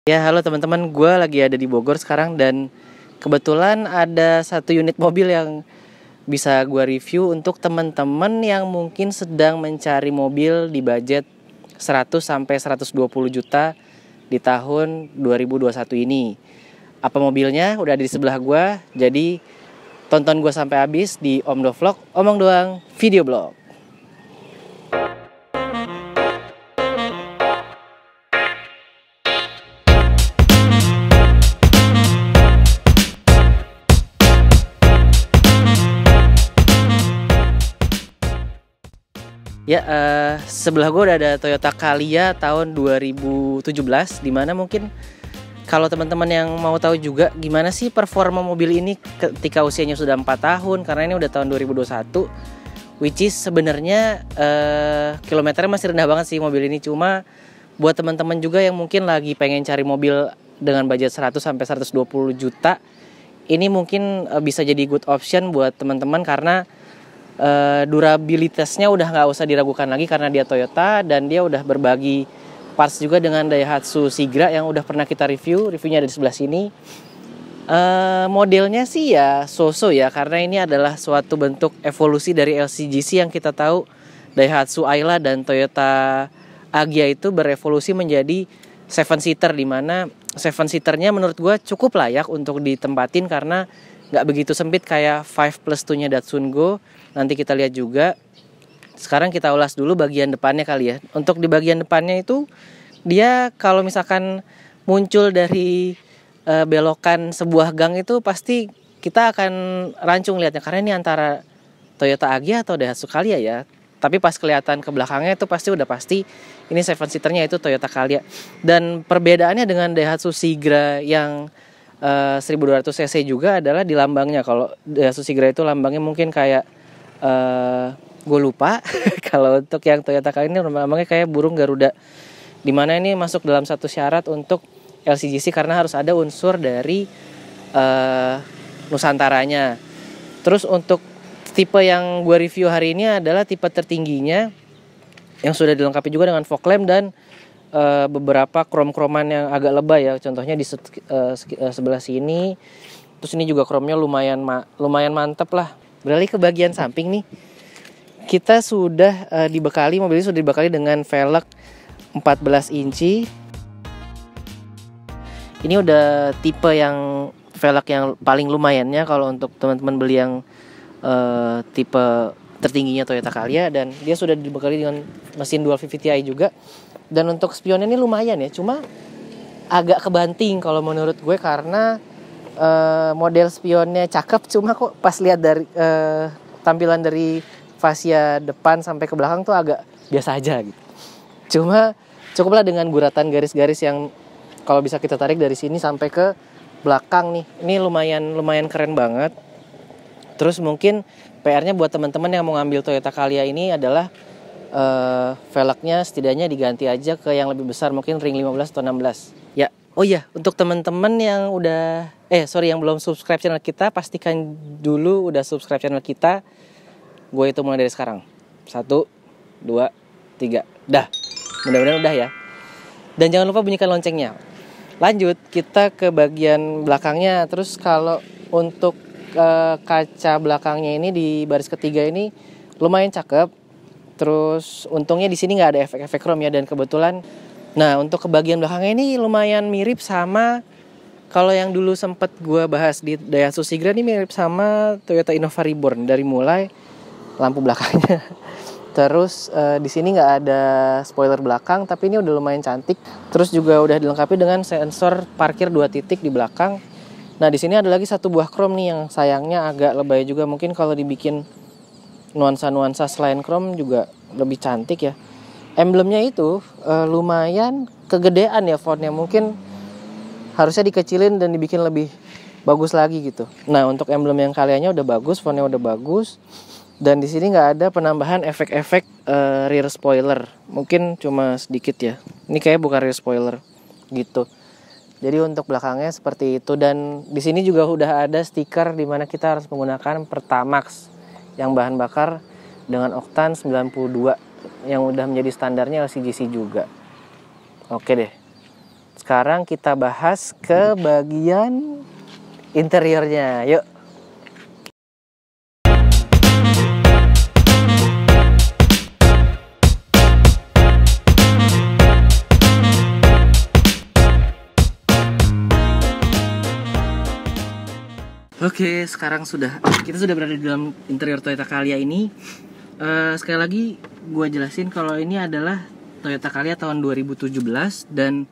Ya, halo teman-teman, gue lagi ada di Bogor sekarang dan kebetulan ada satu unit mobil yang bisa gue review untuk teman-teman yang mungkin sedang mencari mobil di budget 100 sampai 120 juta di tahun 2021 ini. Apa mobilnya? Udah ada di sebelah gue. Jadi tonton gue sampai habis di Omdo Vlog, omong doang, video blog. Ya, sebelah gue udah ada Toyota Calya tahun 2017, dimana mungkin kalau teman-teman yang mau tahu juga gimana sih performa mobil ini ketika usianya sudah 4 tahun, karena ini udah tahun 2021, which is sebenarnya kilometernya masih rendah banget sih mobil ini. Cuma buat teman-teman juga yang mungkin lagi pengen cari mobil dengan budget 100 sampai 120 juta, ini mungkin bisa jadi good option buat teman-teman karena durabilitasnya udah nggak usah diragukan lagi karena dia Toyota dan dia udah berbagi parts juga dengan Daihatsu Sigra yang udah pernah kita reviewnya ada di sebelah sini. Modelnya sih ya so-so ya, karena ini adalah suatu bentuk evolusi dari LCGC yang kita tahu Daihatsu Ayla dan Toyota Agya itu berevolusi menjadi 7-seater, dimana 7-seaternya menurut gue cukup layak untuk ditempatin karena nggak begitu sempit kayak 5+2-nya Datsun Go. Nanti kita lihat juga. Sekarang kita ulas dulu bagian depannya kali ya. Untuk di bagian depannya itu dia kalau misalkan muncul dari belokan sebuah gang itu pasti kita akan rancung lihatnya karena ini antara Toyota Agya atau Daihatsu Calya ya. Tapi pas kelihatan ke belakangnya itu udah pasti ini 7-seaternya itu Toyota Calya. Dan perbedaannya dengan Daihatsu Sigra yang 1200 cc juga adalah di lambangnya. Kalau Daihatsu Sigra itu lambangnya mungkin kayak gue lupa. Kalau untuk yang Toyota Calya ini lambangnya kayak burung Garuda, dimana ini masuk dalam satu syarat untuk LCGC karena harus ada unsur dari Nusantaranya. Terus untuk tipe yang gue review hari ini adalah tipe tertingginya yang sudah dilengkapi juga dengan fog lamp dan beberapa krom-kroman yang agak lebay ya. Contohnya di sebelah sini. Terus ini juga kromnya lumayan mantep lah. Beralih ke bagian samping nih. Kita sudah mobil ini sudah dibekali dengan velg 14 inci. Ini udah tipe yang velg yang paling lumayannya kalau untuk teman-teman beli yang tipe tertingginya Toyota Calya, dan dia sudah dibekali dengan mesin dual VVT-i juga. Dan untuk spionnya ini lumayan ya, cuma agak kebanting kalau menurut gue karena model spionnya cakep, cuma kok pas lihat dari tampilan dari fascia depan sampai ke belakang tuh agak biasa aja gitu. Cuma cukuplah dengan guratan garis-garis yang kalau bisa kita tarik dari sini sampai ke belakang nih. Ini lumayan keren banget. Terus mungkin PR-nya buat teman-teman yang mau ngambil Toyota Calya ini adalah velgnya setidaknya diganti aja ke yang lebih besar, mungkin ring 15 atau 16. Ya, oh iya, untuk teman-teman yang yang belum subscribe channel kita, pastikan dulu udah subscribe channel kita. Gue itu mulai dari sekarang. 1, 2, 3, dah. Mudah-mudahan udah ya. Dan jangan lupa bunyikan loncengnya. Lanjut, kita ke bagian belakangnya. Terus kalau untuk kaca belakangnya ini di baris ketiga ini lumayan cakep. Terus untungnya di sini nggak ada efek-efek chrome ya, dan kebetulan. Nah, untuk ke bagian belakangnya ini lumayan mirip sama kalau yang dulu sempat gue bahas di Daihatsu Sigra, ini mirip sama Toyota Innova Reborn dari mulai lampu belakangnya. Terus di sini nggak ada spoiler belakang, tapi ini udah lumayan cantik. Terus juga udah dilengkapi dengan sensor parkir 2 titik di belakang. Nah, di sini ada lagi satu buah chrome nih yang sayangnya agak lebay juga. Mungkin kalau dibikin nuansa-nuansa selain chrome juga lebih cantik ya. Emblemnya itu lumayan kegedean ya fontnya. Mungkin harusnya dikecilin dan dibikin lebih bagus lagi gitu. Nah, untuk emblem yang Calyanya udah bagus, fontnya udah bagus. Dan di sini nggak ada penambahan efek-efek rear spoiler. Mungkin cuma sedikit ya. Ini kayak bukan rear spoiler gitu. Jadi untuk belakangnya seperti itu. Dan di sini juga udah ada stiker di mana kita harus menggunakan Pertamax yang bahan bakar dengan oktan 92 yang udah menjadi standarnya LCGC juga. Oke deh. Sekarang kita bahas ke bagian interiornya. Yuk. Oke, sekarang kita sudah berada di dalam interior Toyota Calya ini. Sekali lagi gue jelasin kalau ini adalah Toyota Calya tahun 2017 dan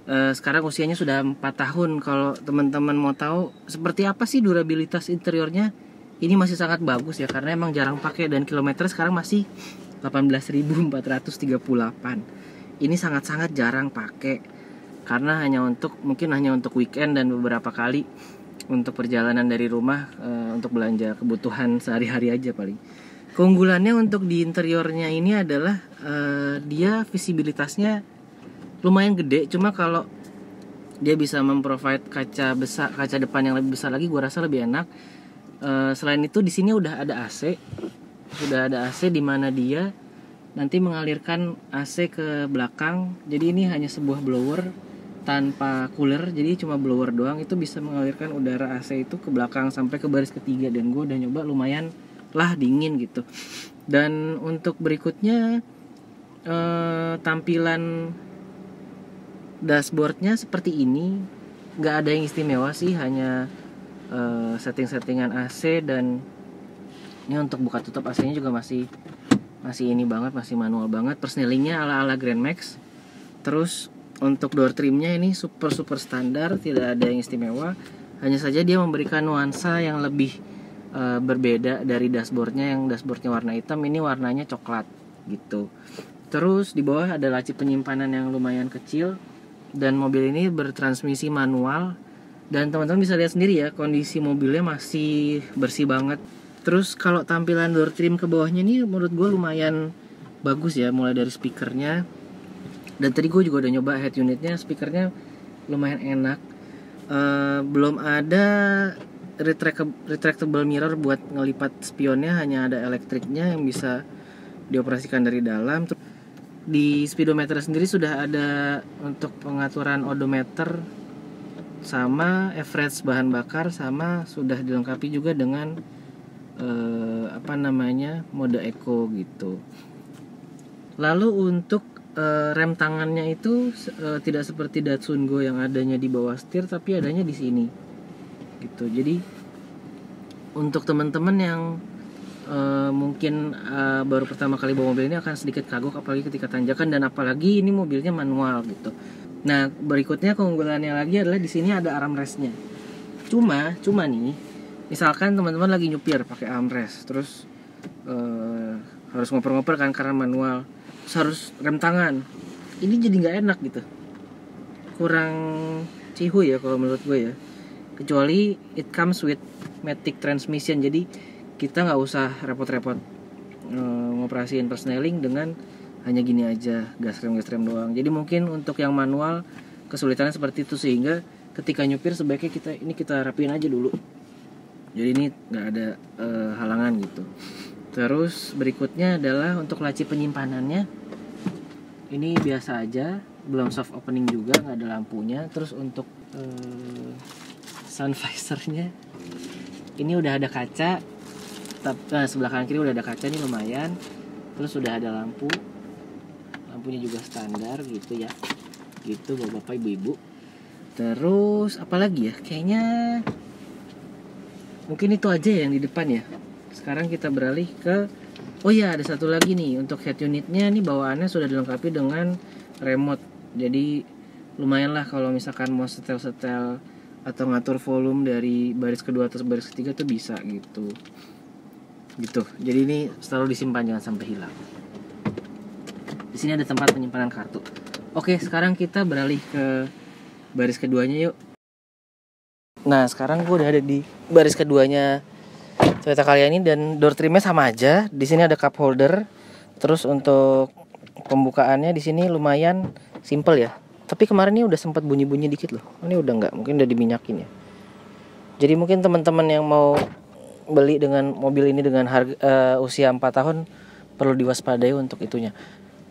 sekarang usianya sudah 4 tahun. Kalau teman-teman mau tahu seperti apa sih durabilitas interiornya, ini masih sangat bagus ya, karena emang jarang pakai dan kilometer sekarang masih 18.438. Ini sangat-sangat jarang pakai karena mungkin hanya untuk weekend dan beberapa kali untuk perjalanan dari rumah untuk belanja kebutuhan sehari-hari aja paling. Keunggulannya untuk di interiornya ini adalah dia visibilitasnya lumayan gede. Cuma kalau dia bisa memprovide kaca depan yang lebih besar lagi, gue rasa lebih enak. Selain itu di sini udah ada AC, di mana dia nanti mengalirkan AC ke belakang. Jadi ini hanya sebuah blower tanpa cooler, jadi cuma blower doang, itu bisa mengalirkan udara AC itu ke belakang sampai ke baris ketiga, dan gue udah nyoba lumayan lah dingin gitu. Dan untuk berikutnya tampilan dashboardnya seperti ini, nggak ada yang istimewa sih, hanya setting-settingan AC, dan ini untuk buka tutup AC-nya juga masih ini banget, masih manual banget. Persnelingnya ala Grand Max. Terus untuk door trimnya ini super standar, tidak ada yang istimewa. Hanya saja dia memberikan nuansa yang lebih berbeda dari dashboardnya, yang dashboardnya warna hitam, ini warnanya coklat gitu. Terus di bawah ada laci penyimpanan yang lumayan kecil, dan mobil ini bertransmisi manual. Dan teman-teman bisa lihat sendiri ya, kondisi mobilnya masih bersih banget. Terus kalau tampilan door trim ke bawahnya ini menurut gue lumayan bagus ya, mulai dari speakernya. Dan tadi gue juga udah nyoba head unitnya, speakernya lumayan enak. Belum ada retractable mirror buat ngelipat spionnya, hanya ada elektriknya yang bisa dioperasikan dari dalam. Di speedometer sendiri sudah ada untuk pengaturan odometer sama average bahan bakar, sama sudah dilengkapi juga dengan mode eco gitu. Lalu untuk rem tangannya itu tidak seperti Datsun Go yang adanya di bawah setir, tapi adanya di sini gitu. Jadi untuk teman-teman yang mungkin baru pertama kali bawa mobil ini akan sedikit kagok, apalagi ketika tanjakan, dan apalagi ini mobilnya manual gitu. Nah, berikutnya keunggulannya lagi adalah di sini ada armrestnya. Cuma nih, misalkan teman-teman lagi nyupir pakai armrest, terus harus ngoper-ngoper kan karena manual, terus harus rem tangan, ini jadi nggak enak gitu, kurang cihu ya kalau menurut gue ya. Kecuali it comes with matic transmission, jadi kita nggak usah repot-repot ngoperasiin persneling dengan hanya gini aja, gas rem doang. Jadi mungkin untuk yang manual kesulitannya seperti itu, sehingga ketika nyupir sebaiknya kita rapiin aja dulu, jadi ini nggak ada halangan gitu. Terus berikutnya adalah untuk laci penyimpanannya, ini biasa aja, belum soft opening juga, nggak ada lampunya. Terus untuk sun visornya ini udah ada kaca, sebelah kanan kiri udah ada kaca nih, lumayan. Terus udah ada lampunya juga standar gitu ya, gitu bapak ibu-ibu. Terus apalagi ya, kayaknya mungkin itu aja yang di depan ya. Sekarang kita beralih ke, oh ya, ada satu lagi nih, untuk head unitnya nih bawaannya sudah dilengkapi dengan remote. Jadi lumayan lah kalau misalkan mau setel atau ngatur volume dari baris kedua atau baris ketiga tuh bisa gitu. Jadi ini selalu disimpan, jangan sampai hilang. Di sini ada tempat penyimpanan kartu. Oke, sekarang kita beralih ke baris keduanya yuk. Nah, sekarang gue udah ada di baris keduanya Toyota Calya ini, dan door trimnya sama aja. Di sini ada cup holder. Terus untuk pembukaannya di sini lumayan simple ya. Tapi kemarin ini udah sempat bunyi-bunyi dikit loh. Ini udah enggak, mungkin udah diminyakin ya. Jadi mungkin teman-teman yang mau beli dengan mobil ini dengan harga usia 4 tahun perlu diwaspadai untuk itunya,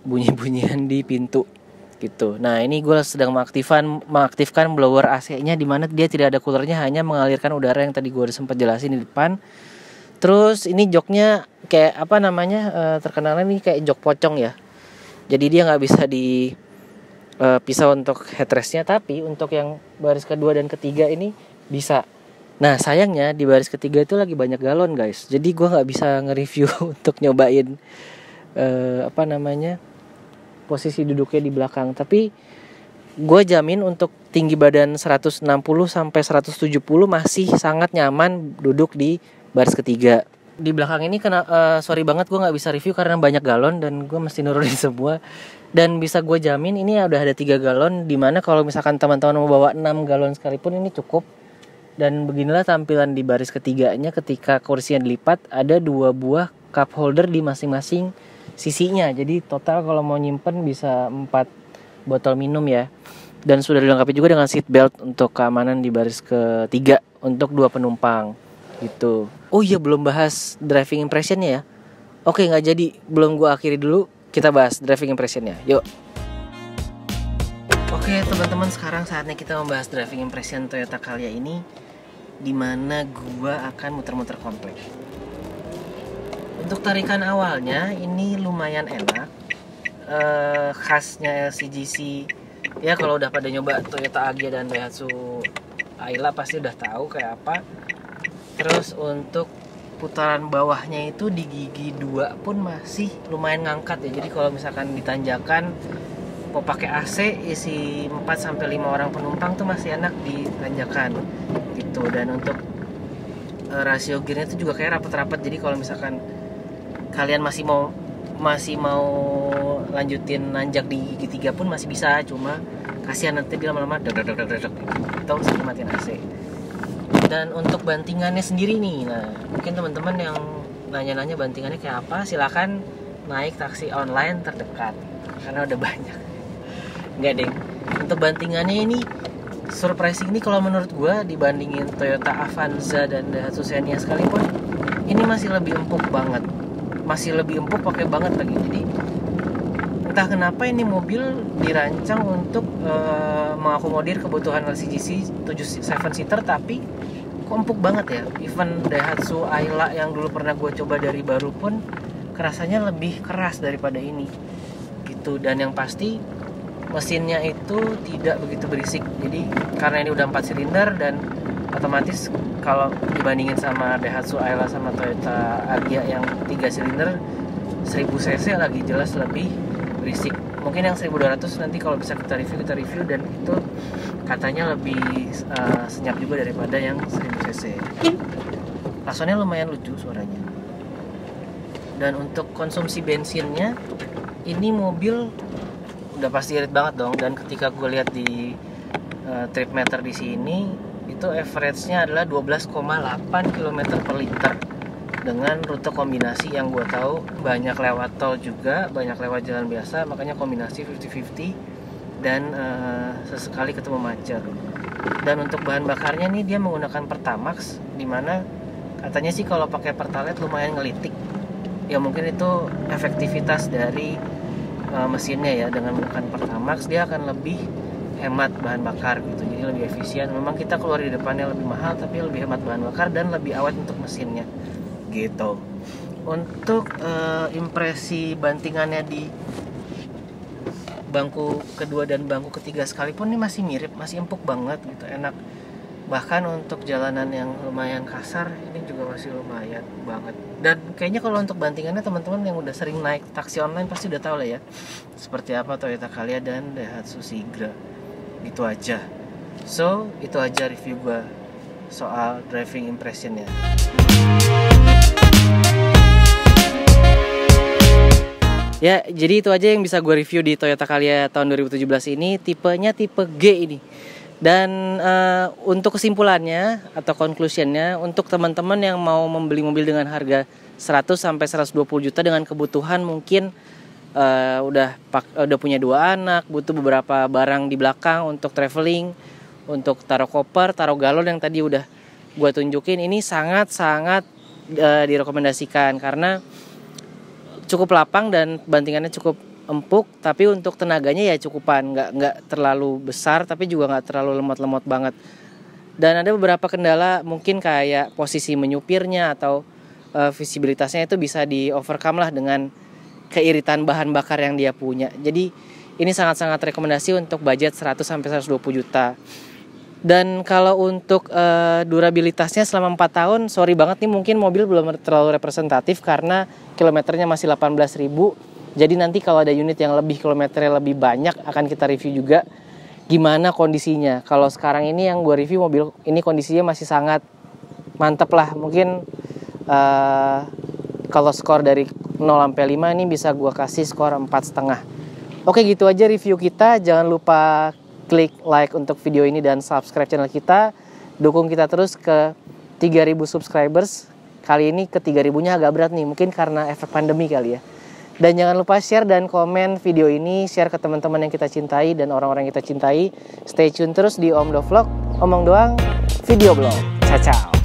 bunyi-bunyian di pintu. gitu. Nah ini gue sedang mengaktifkan blower AC-nya, dimana dia tidak ada coolernya, hanya mengalirkan udara yang tadi gue udah sempat jelasin di depan. Terus ini joknya kayak apa namanya, terkenalnya nih kayak jok pocong ya. Jadi dia nggak bisa dipisah untuk headrestnya, tapi untuk yang baris kedua dan ketiga ini bisa. Nah sayangnya di baris ketiga itu lagi banyak galon guys. Jadi gue nggak bisa nge-review untuk nyobain posisi duduknya di belakang. Tapi gue jamin untuk tinggi badan 160 sampai 170 masih sangat nyaman duduk di baris ketiga. Di belakang ini sorry banget gue nggak bisa review karena banyak galon dan gue mesti nurunin semua. Dan bisa gue jamin ini udah ada 3 galon, dimana kalau misalkan teman-teman mau bawa 6 galon sekalipun ini cukup. Dan beginilah tampilan di baris ketiganya ketika kursinya dilipat. Ada 2 buah cup holder di masing-masing sisinya. Jadi total kalau mau nyimpen bisa 4 botol minum ya. Dan sudah dilengkapi juga dengan seat belt untuk keamanan di baris ketiga untuk 2 penumpang gitu. Oh iya, belum bahas driving impressionnya ya. Oke, nggak jadi, belum gue akhiri dulu. Kita bahas driving impressionnya. Yuk. Oke teman-teman, sekarang saatnya kita membahas driving impression Toyota Calya ini, dimana gue akan muter-muter komplek. Untuk tarikan awalnya ini lumayan enak. Khasnya LCGC ya, kalau udah pada nyoba Toyota Agya dan Daihatsu Ayla pasti udah tahu kayak apa. Terus untuk putaran bawahnya itu di gigi 2 pun masih lumayan ngangkat ya. Jadi kalau misalkan ditanjakan mau pakai AC isi 4 sampai 5 orang penumpang tuh masih enak ditanjakan gitu. Dan untuk rasio gearnya itu juga kayak rapet-rapet. Jadi kalau misalkan kalian masih mau lanjutin nanjak di gigi 3 pun masih bisa, cuma kasihan nanti dia lama-lama atau mesti matiin AC. Dan untuk bantingannya sendiri nih, nah mungkin teman-teman yang nanya-nanya bantingannya kayak apa, silakan naik taksi online terdekat karena udah banyak. Enggak deng, untuk bantingannya ini surprising nih kalau menurut gue, dibandingin Toyota Avanza dan Daihatsu Xenia sekalipun, ini masih lebih empuk banget, masih lebih empuk pakai banget lagi. Jadi entah kenapa ini mobil dirancang untuk mengakomodir kebutuhan LCGC 7-seater, tapi kok empuk banget ya. Even Daihatsu Ayla yang dulu pernah gue coba dari baru pun kerasanya lebih keras daripada ini gitu. Dan yang pasti mesinnya itu tidak begitu berisik. Jadi karena ini udah 4 silinder dan otomatis kalau dibandingin sama Daihatsu Ayla sama Toyota Agya yang 3 silinder 1000 cc lagi jelas lebih berisik. Mungkin yang 1200 nanti kalau bisa kita review, dan itu katanya lebih senyap juga daripada yang 1000 cc. Klaksonnya lumayan lucu suaranya. Dan untuk konsumsi bensinnya, ini mobil udah pasti irit banget dong. Dan ketika gue lihat di trip meter di sini, itu average-nya adalah 12,8 km per liter. Dengan rute kombinasi yang gue tahu banyak lewat tol juga, banyak lewat jalan biasa, makanya kombinasi 50-50 dan sesekali ketemu macet. Dan untuk bahan bakarnya nih dia menggunakan Pertamax, dimana katanya sih kalau pakai Pertalite lumayan ngelitik. Ya mungkin itu efektivitas dari mesinnya ya. Dengan menggunakan Pertamax dia akan lebih hemat bahan bakar gitu, jadi lebih efisien. Memang kita keluar di depannya lebih mahal, tapi lebih hemat bahan bakar dan lebih awet untuk mesinnya gitu. Untuk impresi bantingannya di bangku kedua dan bangku ketiga sekalipun ini masih mirip, masih empuk banget gitu, enak. Bahkan untuk jalanan yang lumayan kasar ini juga masih lumayan banget. Dan kayaknya kalau untuk bantingannya teman-teman yang udah sering naik taksi online pasti udah tahu lah ya seperti apa Toyota Calya dan Daihatsu Sigra. Gitu aja. So itu aja review gue soal driving impressionnya. Ya, jadi itu aja yang bisa gue review di Toyota Calya tahun 2017 ini. Tipenya tipe G ini. Dan untuk kesimpulannya atau conclusionnya, untuk teman-teman yang mau membeli mobil dengan harga 100 sampai 120 juta dengan kebutuhan mungkin udah punya 2 anak, butuh beberapa barang di belakang untuk traveling, untuk taruh koper, taruh galon yang tadi udah gue tunjukin, ini sangat-sangat direkomendasikan karena cukup lapang dan bantingannya cukup empuk, tapi untuk tenaganya ya cukupan, nggak terlalu besar tapi juga nggak terlalu lemot-lemot banget. Dan ada beberapa kendala mungkin kayak posisi menyupirnya atau visibilitasnya itu bisa di overcome lah dengan keiritan bahan bakar yang dia punya. Jadi ini sangat-sangat rekomendasi untuk budget 100 sampai 120 juta. Dan kalau untuk durabilitasnya selama 4 tahun, sorry banget nih mungkin mobil belum terlalu representatif karena kilometernya masih 18.000. Jadi nanti kalau ada unit yang lebih kilometernya lebih banyak akan kita review juga gimana kondisinya. Kalau sekarang ini yang gue review mobil ini kondisinya masih sangat mantep lah. Mungkin kalau skor dari 0 sampai 5 ini bisa gue kasih skor 4,5. Oke, gitu aja review kita. Jangan lupa klik like untuk video ini dan subscribe channel kita. Dukung kita terus ke 3.000 subscribers. Kali ini ke 3.000-nya agak berat nih, mungkin karena efek pandemi kali ya. Dan jangan lupa share dan komen video ini, share ke teman-teman yang kita cintai dan orang-orang yang kita cintai. Stay tune terus di Om Do Vlog, omong doang, video blog. Ciao.